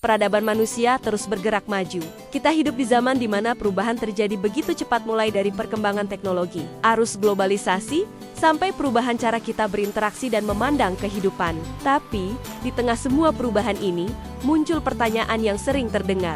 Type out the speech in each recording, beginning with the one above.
peradaban manusia terus bergerak maju. Kita hidup di zaman di mana perubahan terjadi begitu cepat, mulai dari perkembangan teknologi, arus globalisasi, sampai perubahan cara kita berinteraksi dan memandang kehidupan. Tapi, di tengah semua perubahan ini, muncul pertanyaan yang sering terdengar.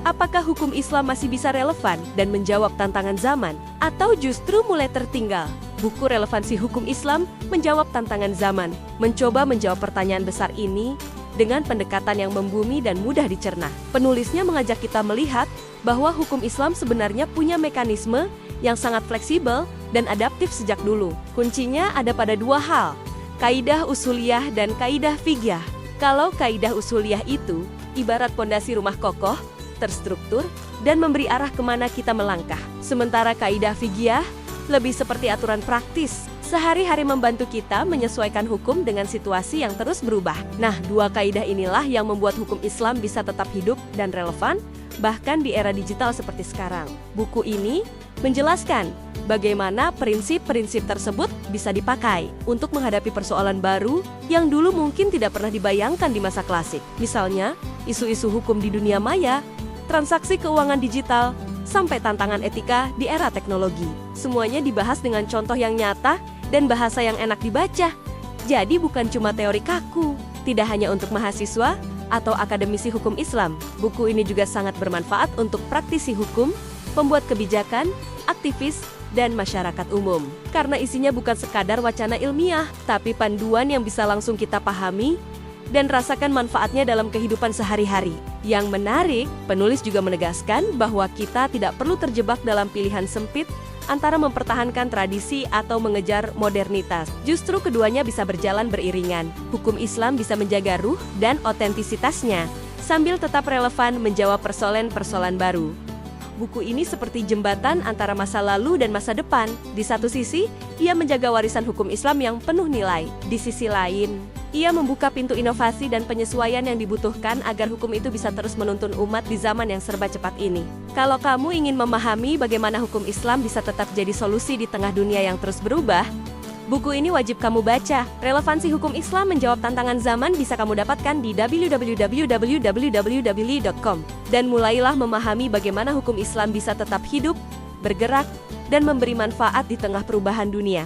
Apakah hukum Islam masih bisa relevan dan menjawab tantangan zaman, atau justru mulai tertinggal? Buku Relevansi Hukum Islam menjawab tantangan zaman, mencoba menjawab pertanyaan besar ini dengan pendekatan yang membumi dan mudah dicerna. Penulisnya mengajak kita melihat bahwa hukum Islam sebenarnya punya mekanisme yang sangat fleksibel dan adaptif sejak dulu. Kuncinya ada pada dua hal, kaidah usuliyah dan kaidah fiqhiyah. Kalau kaidah usuliyah itu ibarat pondasi rumah kokoh, terstruktur, dan memberi arah kemana kita melangkah. Sementara kaidah fiqhiyah lebih seperti aturan praktis, sehari-hari membantu kita menyesuaikan hukum dengan situasi yang terus berubah. Nah, dua kaidah inilah yang membuat hukum Islam bisa tetap hidup dan relevan, bahkan di era digital seperti sekarang. Buku ini menjelaskan bagaimana prinsip-prinsip tersebut bisa dipakai untuk menghadapi persoalan baru yang dulu mungkin tidak pernah dibayangkan di masa klasik. Misalnya, isu-isu hukum di dunia maya, transaksi keuangan digital, sampai tantangan etika di era teknologi. Semuanya dibahas dengan contoh yang nyata dan bahasa yang enak dibaca. Jadi bukan cuma teori kaku. Tidak hanya untuk mahasiswa atau akademisi hukum Islam, buku ini juga sangat bermanfaat untuk praktisi hukum, pembuat kebijakan, aktivis, dan masyarakat umum. Karena isinya bukan sekadar wacana ilmiah, tapi panduan yang bisa langsung kita pahami dan rasakan manfaatnya dalam kehidupan sehari-hari. Yang menarik, penulis juga menegaskan bahwa kita tidak perlu terjebak dalam pilihan sempit antara mempertahankan tradisi atau mengejar modernitas. Justru keduanya bisa berjalan beriringan. Hukum Islam bisa menjaga ruh dan otentisitasnya, sambil tetap relevan menjawab persoalan-persoalan baru. Buku ini seperti jembatan antara masa lalu dan masa depan. Di satu sisi, ia menjaga warisan hukum Islam yang penuh nilai. Di sisi lain, ia membuka pintu inovasi dan penyesuaian yang dibutuhkan agar hukum itu bisa terus menuntun umat di zaman yang serba cepat ini. Kalau kamu ingin memahami bagaimana hukum Islam bisa tetap jadi solusi di tengah dunia yang terus berubah, buku ini wajib kamu baca. Relevansi Hukum Islam Menjawab Tantangan Zaman bisa kamu dapatkan di www.www.com. Dan mulailah memahami bagaimana hukum Islam bisa tetap hidup, bergerak, dan memberi manfaat di tengah perubahan dunia.